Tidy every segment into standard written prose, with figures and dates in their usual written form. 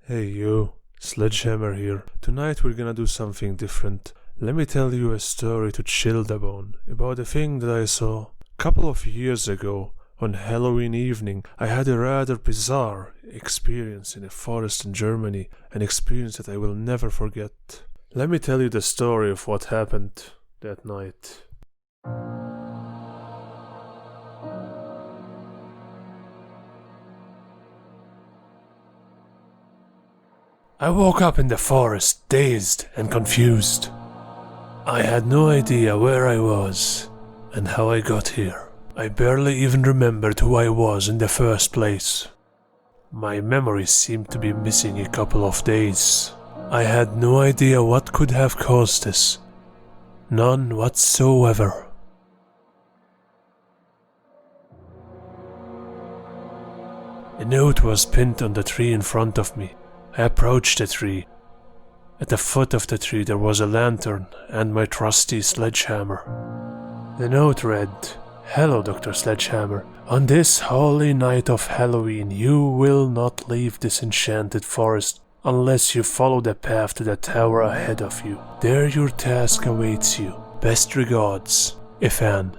Hey you, Sledgehammer here. Tonight we're gonna do something different. Let me tell you a story to chill the bone about a thing that I saw a couple of years ago. On Halloween evening, I had a rather bizarre experience in a forest in Germany, an experience that I will never forget. Let me tell you the story of what happened that night. I woke up in the forest, dazed and confused. I had no idea where I was and how I got here. I barely even remembered who I was in the first place. My memories seemed to be missing a couple of days. I had no idea what could have caused this. None whatsoever. A note was pinned on the tree in front of me. I approached the tree. At the foot of the tree there was a lantern and my trusty sledgehammer. The note read, "Hello, Dr. Sledgehammer. On this holy night of Halloween, you will not leave this enchanted forest unless you follow the path to the tower ahead of you. There your task awaits you. Best regards, Ifan."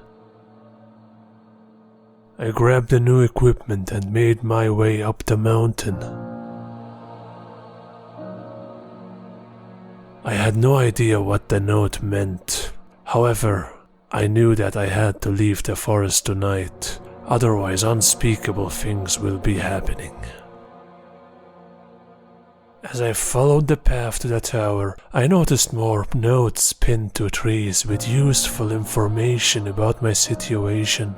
I grabbed the new equipment and made my way up the mountain. I had no idea what the note meant. However, I knew that I had to leave the forest tonight, otherwise unspeakable things will be happening. As I followed the path to the tower, I noticed more notes pinned to trees with useful information about my situation.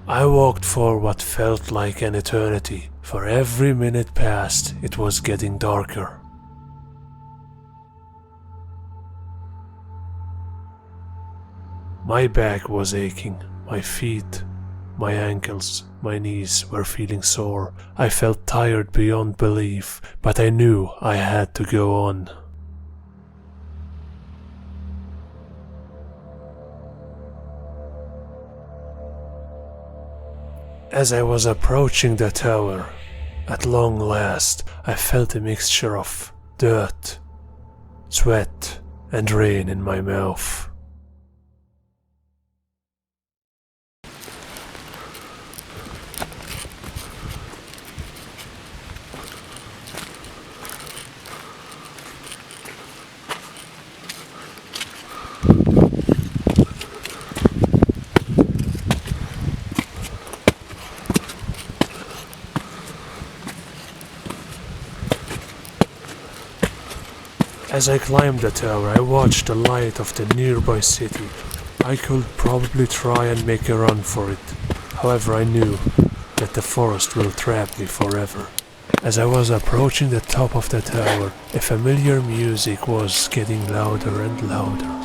I walked for what felt like an eternity. For every minute passed, it was getting darker. My back was aching, my feet, my ankles, my knees were feeling sore. I felt tired beyond belief, but I knew I had to go on. As I was approaching the tower, at long last, I felt a mixture of dirt, sweat, and rain in my mouth. As I climbed the tower, I watched the light of the nearby city. I could probably try and make a run for it. However, I knew that the forest will trap me forever. As I was approaching the top of the tower, a familiar music was getting louder and louder.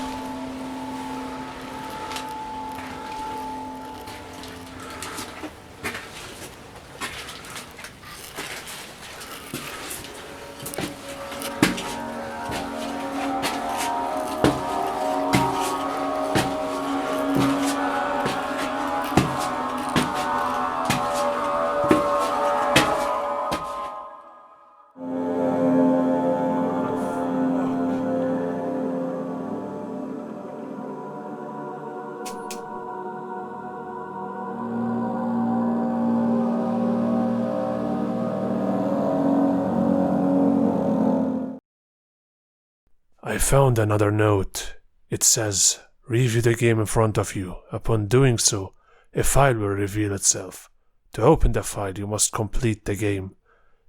I found another note. It says, "Review the game in front of you. Upon doing so, a file will reveal itself. To open the file, you must complete the game.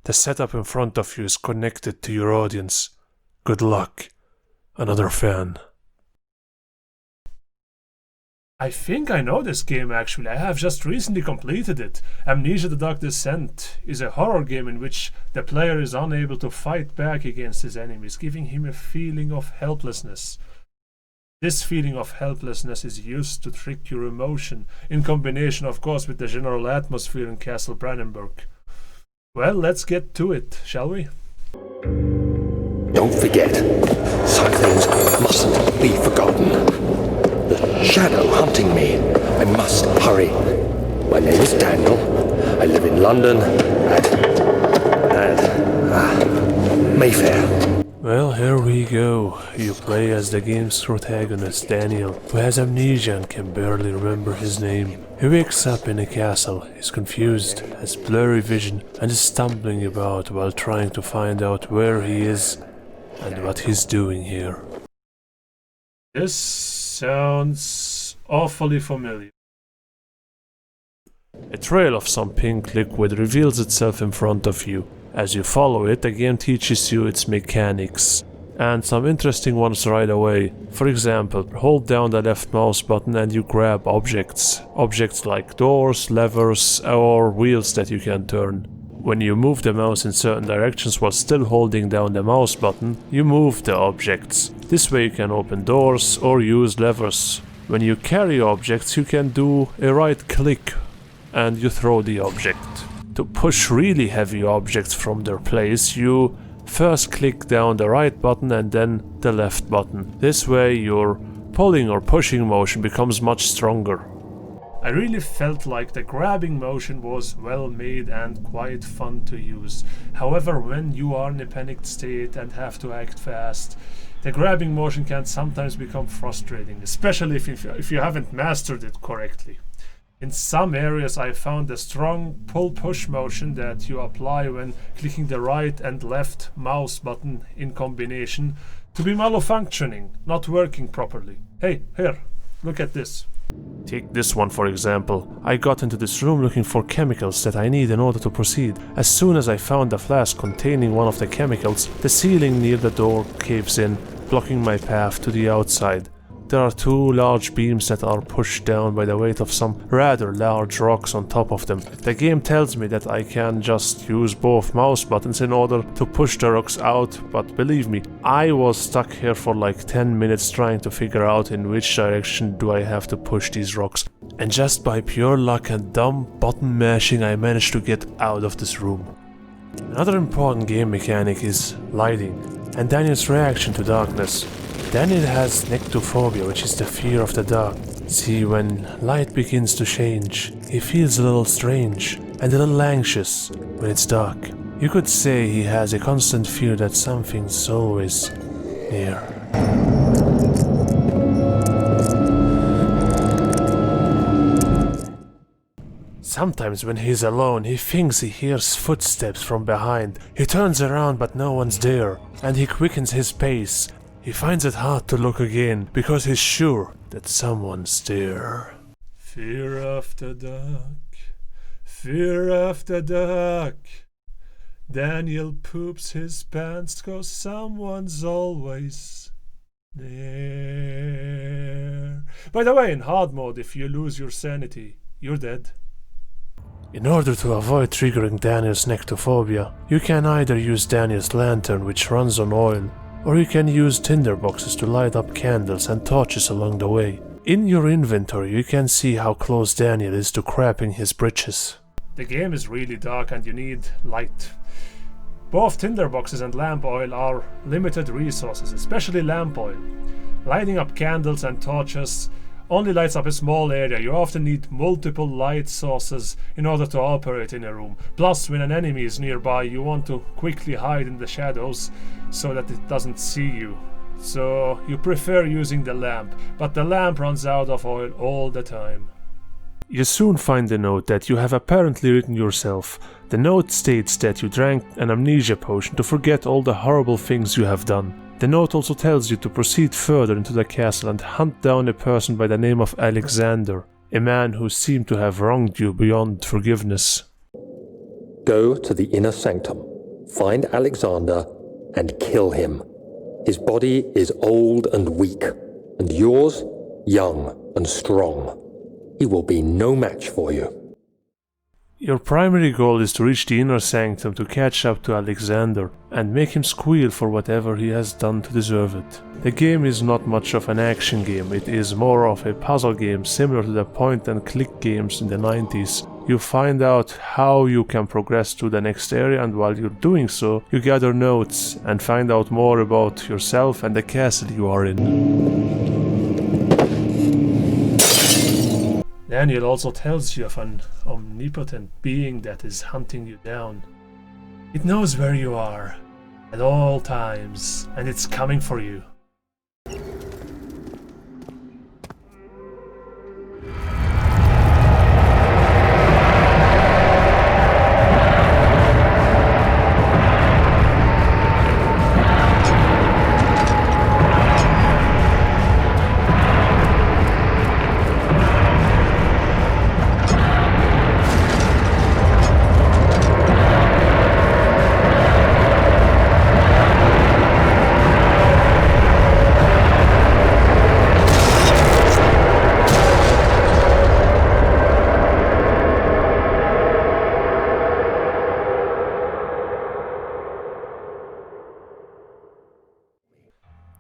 The setup in front of you is connected to your audience. Good luck. Another fan." I think I know this game actually. I have just recently completed it. Amnesia: The Dark Descent is a horror game in which the player is unable to fight back against his enemies, giving him a feeling of helplessness. This feeling of helplessness is used to trick your emotion, in combination of course with the general atmosphere in Castle Brandenburg. Well, let's get to it, shall we? Don't forget, some things mustn't be forgotten. The shadow hunting me. I must hurry. My name is Daniel. I live in London at Mayfair. Well, here we go. You play as the game's protagonist, Daniel, who has amnesia and can barely remember his name. He wakes up in a castle, is confused, has blurry vision, and is stumbling about while trying to find out where he is and what he's doing here. This sounds awfully familiar. A trail of some pink liquid reveals itself in front of you. As you follow it, the game teaches you its mechanics, and some interesting ones right away. For example, hold down the left mouse button and you grab objects. Objects like doors, levers, or wheels that you can turn. When you move the mouse in certain directions while still holding down the mouse button, you move the objects. This way you can open doors or use levers. When you carry objects, you can do a right click and you throw the object. To push really heavy objects from their place, you first click down the right button and then the left button. This way your pulling or pushing motion becomes much stronger. I really felt like the grabbing motion was well made and quite fun to use. However, when you are in a panicked state and have to act fast, the grabbing motion can sometimes become frustrating, especially if you haven't mastered it correctly. In some areas I found the strong pull-push motion that you apply when clicking the right and left mouse button in combination to be malfunctioning, not working properly. Hey, here, look at this. Take this one for example. I got into this room looking for chemicals that I need in order to proceed. As soon as I found a flask containing one of the chemicals, the ceiling near the door caves in, blocking my path to the outside. There are two large beams that are pushed down by the weight of some rather large rocks on top of them. The game tells me that I can just use both mouse buttons in order to push the rocks out, but believe me, I was stuck here for like 10 minutes trying to figure out in which direction do I have to push these rocks. And just by pure luck and dumb button mashing I managed to get out of this room. Another important game mechanic is lighting, and Daniel's reaction to darkness. Daniel has nyctophobia, which is the fear of the dark. See, when light begins to change, he feels a little strange and a little anxious when it's dark. You could say he has a constant fear that something's always near. Sometimes when he's alone, he thinks he hears footsteps from behind. He turns around but no one's there, and he quickens his pace. He finds it hard to look again, because he's sure that someone's there. Fear after dark, fear after dark. Daniel poops his pants 'cause someone's always there. By the way, in hard mode, if you lose your sanity, you're dead. In order to avoid triggering Daniel's nyctophobia, you can either use Daniel's lantern, which runs on oil, or you can use tinderboxes to light up candles and torches along the way. In your inventory you can see how close Daniel is to crapping his britches. The game is really dark and you need light. Both tinderboxes and lamp oil are limited resources, especially lamp oil. Lighting up candles and torches only lights up a small area. You often need multiple light sources in order to operate in a room. Plus, when an enemy is nearby, you want to quickly hide in the shadows so that it doesn't see you. So you prefer using the lamp, but the lamp runs out of oil all the time. You soon find the note that you have apparently written yourself. The note states that you drank an amnesia potion to forget all the horrible things you have done. The note also tells you to proceed further into the castle and hunt down a person by the name of Alexander, a man who seemed to have wronged you beyond forgiveness. Go to the inner sanctum, find Alexander, and kill him. His body is old and weak, and yours young and strong. He will be no match for you. Your primary goal is to reach the inner sanctum to catch up to Alexander and make him squeal for whatever he has done to deserve it. The game is not much of an action game, it is more of a puzzle game similar to the point-and-click games in the 90s. You find out how you can progress to the next area, and while you're doing so, you gather notes and find out more about yourself and the castle you are in. Daniel also tells you of an omnipotent being that is hunting you down. It knows where you are at all times, and it's coming for you.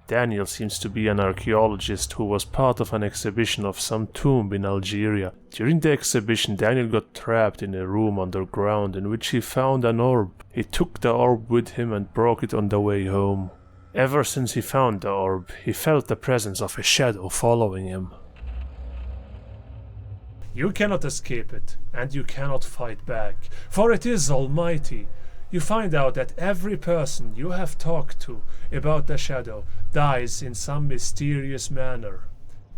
Daniel seems to be an archaeologist who was part of an exhibition of some tomb in Algeria. During the exhibition, Daniel got trapped in a room underground in which he found an orb. He took the orb with him and broke it on the way home. Ever since he found the orb, he felt the presence of a shadow following him. You cannot escape it, and you cannot fight back, for it is almighty. You find out that every person you have talked to about the shadow dies in some mysterious manner.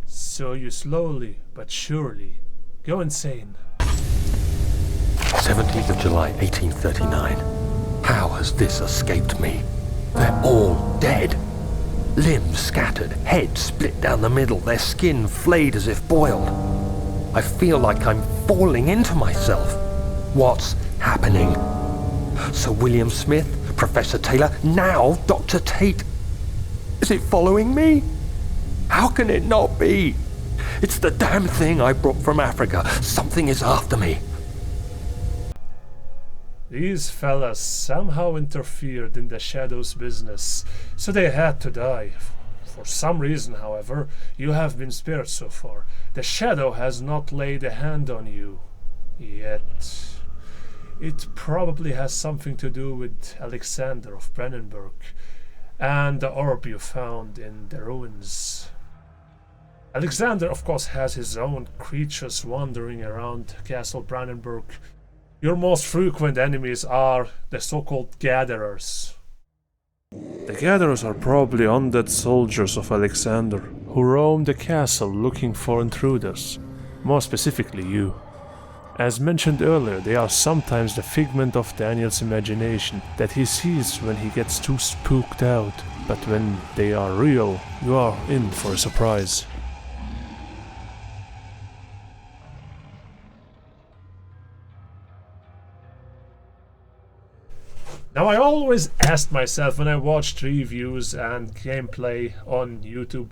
So you slowly but surely go insane. 17th of July, 1839. How has this escaped me? They're all dead. Limbs scattered, heads split down the middle, their skin flayed as if boiled. I feel like I'm falling into myself. What's happening? Sir William Smith, Professor Taylor, now Dr. Tate. Is it following me? How can it not be? It's the damn thing I brought from Africa. Something is after me. These fellas somehow interfered in the Shadow's business, so they had to die. For some reason, however, you have been spared so far. The Shadow has not laid a hand on you yet. It probably has something to do with Alexander of Brandenburg and the orb you found in the ruins. Alexander, of course, has his own creatures wandering around Castle Brandenburg. Your most frequent enemies are the so-called Gatherers. The Gatherers are probably undead soldiers of Alexander, who roam the castle looking for intruders, more specifically you. As mentioned earlier, they are sometimes the figment of Daniel's imagination that he sees when he gets too spooked out, but when they are real, you are in for a surprise. Now, I always asked myself when I watched reviews and gameplay on YouTube,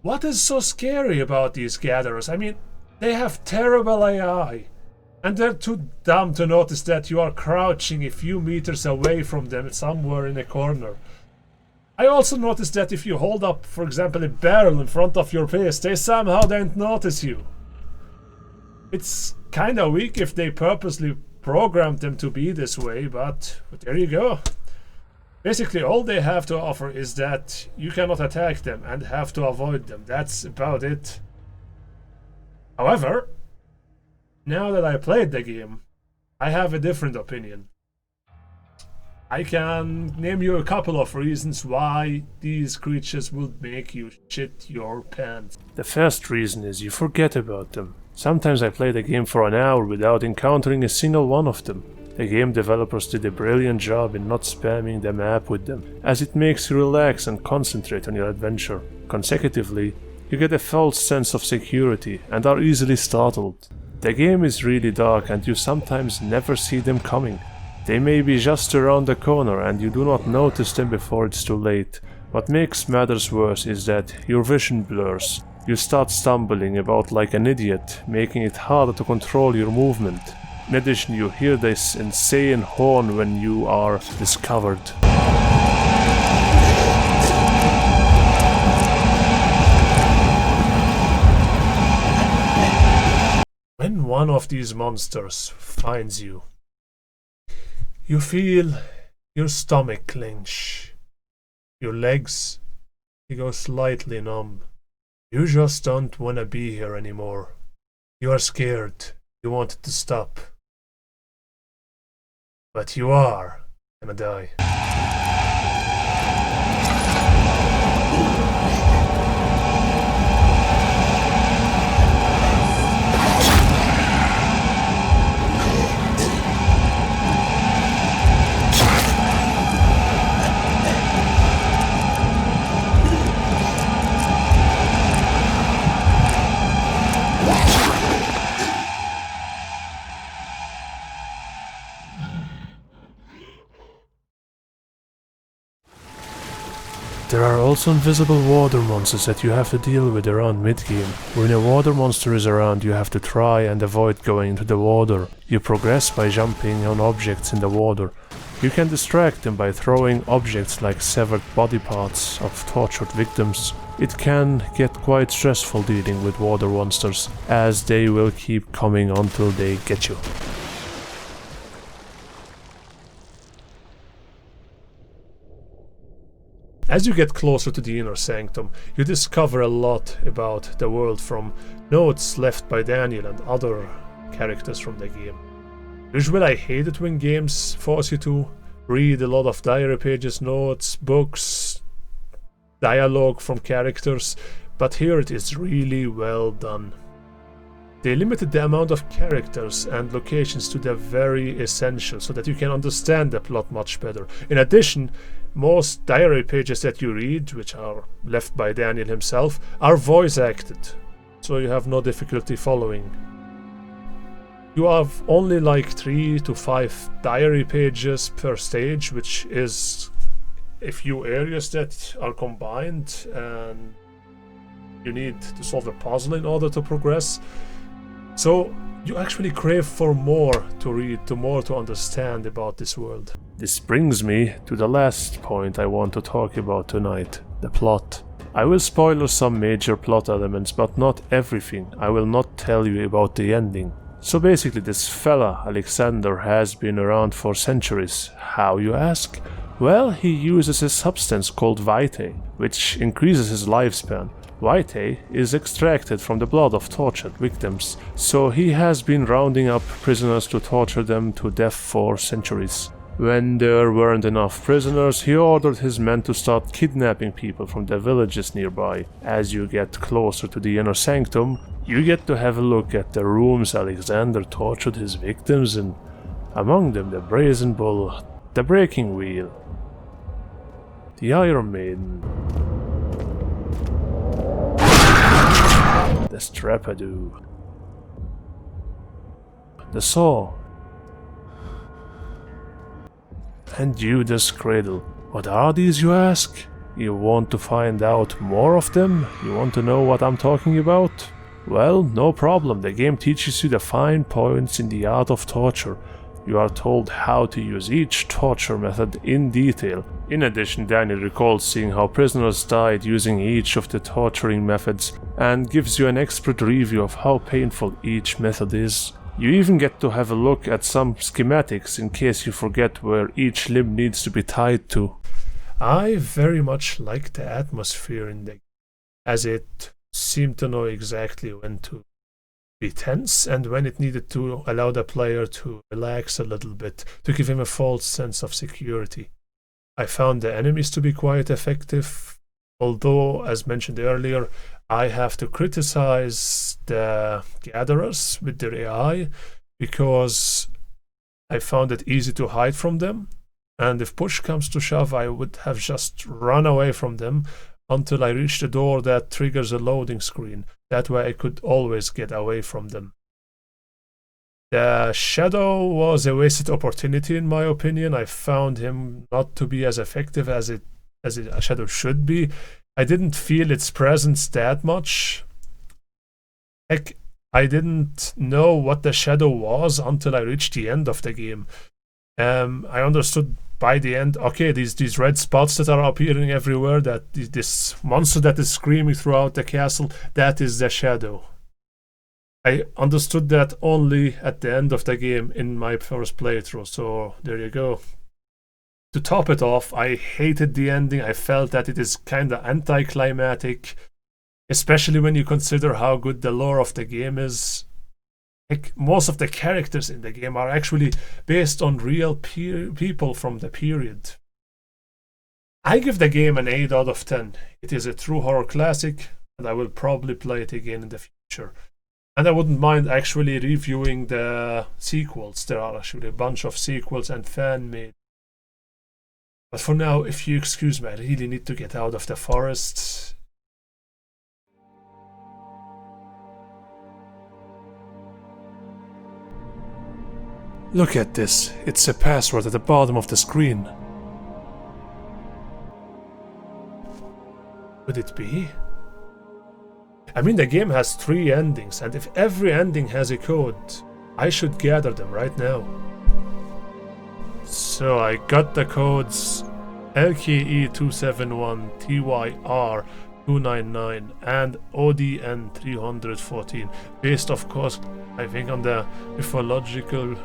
what is so scary about these Gatherers? I mean, they have terrible AI, and they're too dumb to notice that you are crouching a few meters away from them somewhere in a corner. I also noticed that if you hold up, for example, a barrel in front of your face, they somehow don't notice you. It's kinda weak if they purposely programmed them to be this way, but there you go. Basically, all they have to offer is that you cannot attack them and have to avoid them. That's about it. However, now that I played the game, I have a different opinion. I can name you a couple of reasons why these creatures would make you shit your pants. The first reason is you forget about them. Sometimes I play the game for an hour without encountering a single one of them. The game developers did a brilliant job in not spamming the map with them, as it makes you relax and concentrate on your adventure. Consecutively, you get a false sense of security and are easily startled. The game is really dark and you sometimes never see them coming. They may be just around the corner and you do not notice them before it's too late. What makes matters worse is that your vision blurs. You start stumbling about like an idiot, making it harder to control your movement. In addition, you hear this insane horn when you are discovered. When one of these monsters finds you, you feel your stomach clench, your legs, you go slightly numb. You just don't want to be here anymore. You are scared. You want it to stop. But you are gonna die. There are also invisible water monsters that you have to deal with around mid-game. When a water monster is around, you have to try and avoid going into the water. You progress by jumping on objects in the water. You can distract them by throwing objects like severed body parts of tortured victims. It can get quite stressful dealing with water monsters, as they will keep coming until they get you. As you get closer to the inner sanctum, you discover a lot about the world from notes left by Daniel and other characters from the game. Usually I hate it when games force you to read a lot of diary pages, notes, books, dialogue from characters, but here it is really well done. They limited the amount of characters and locations to the very essential so that you can understand the plot much better. In addition, most diary pages that you read, which are left by Daniel himself, are voice acted, so you have no difficulty following. You have only like 3 to 5 diary pages per stage, which is a few areas that are combined and you need to solve a puzzle in order to progress. So you actually crave for more to read, more to understand about this world. This brings me to the last point I want to talk about tonight, the plot. I will spoil some major plot elements, but not everything. I will not tell you about the ending. So basically this fella, Alexander, has been around for centuries. How, you ask? Well, he uses a substance called Vitae, which increases his lifespan. Vitae is extracted from the blood of tortured victims, so he has been rounding up prisoners to torture them to death for centuries. When there weren't enough prisoners, he ordered his men to start kidnapping people from the villages nearby. As you get closer to the inner sanctum, you get to have a look at the rooms Alexander tortured his victims in. Among them the Brazen Bull, the Breaking Wheel, the Iron Maiden, the Strapadoo, the Saw, and Judas Cradle. What are these, you ask? You want to find out more of them? You want to know what I'm talking about? Well, no problem, the game teaches you the fine points in the art of torture. You are told how to use each torture method in detail. In addition, Daniel recalls seeing how prisoners died using each of the torturing methods and gives you an expert review of how painful each method is. You even get to have a look at some schematics in case you forget where each limb needs to be tied to. I very much like the atmosphere in the game, as it seemed to know exactly when to be tense and when it needed to allow the player to relax a little bit, to give him a false sense of security. I found the enemies to be quite effective, although, as mentioned earlier, I have to criticize the gatherers with their AI because I found it easy to hide from them, and if push comes to shove, I would have just run away from them until I reach the door that triggers a loading screen. That way I could always get away from them. The Shadow was a wasted opportunity in my opinion. I found him not to be as effective as a Shadow should be. I didn't feel its presence that much. Heck, I didn't know what the Shadow was until I reached the end of the game. I understood by the end, okay, these red spots that are appearing everywhere, that this monster that is screaming throughout the castle, that is the Shadow. I understood that only at the end of the game in my first playthrough, so there you go. To top it off, I hated the ending. I felt that it is kinda anticlimactic, especially when you consider how good the lore of the game is. Like, most of the characters in the game are actually based on real people from the period. I give the game an 8 out of 10. It is a true horror classic, and I will probably play it again in the future. And I wouldn't mind actually reviewing the sequels. There are actually a bunch of sequels and fan-made. But for now, if you excuse me, I really need to get out of the forest. Look at this. It's a password at the bottom of the screen. Could it be? I mean, the game has 3 endings, and if every ending has a code, I should gather them right now. So I got the codes LKE271, TYR299, and ODN314, based of course, I think, on the mythological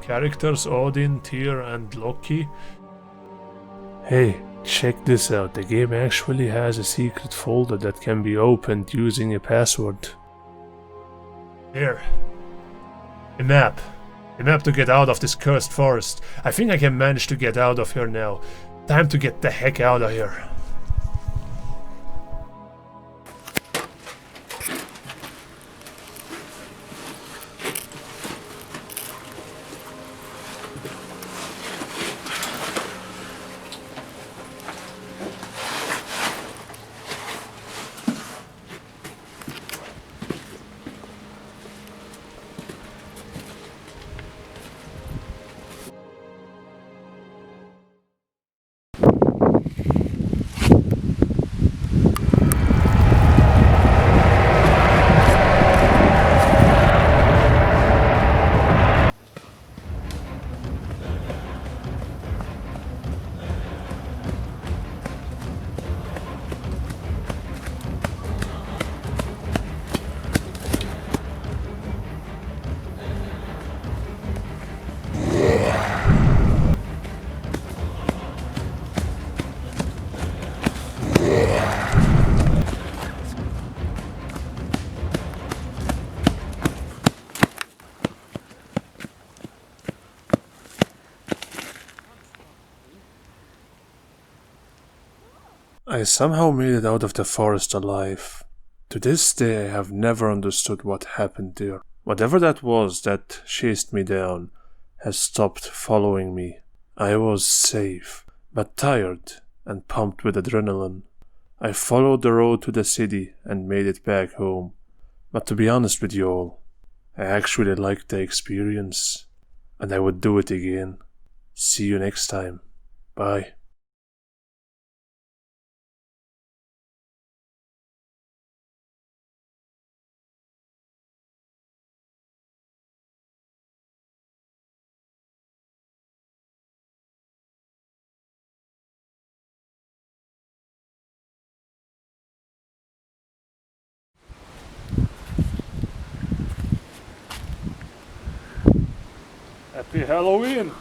characters Odin, Tyr, and Loki. Hey, check this out. The game actually has a secret folder that can be opened using a password. Here. A map. A map to get out of this cursed forest. I think I can manage to get out of here now. Time to get the heck out of here. I somehow made it out of the forest alive. To this day I have never understood what happened there. Whatever that was that chased me down has stopped following me. I was safe, but tired and pumped with adrenaline. I followed the road to the city and made it back home. But to be honest with you all, I actually liked the experience, and I would do it again. See you next time. Bye. Happy Halloween!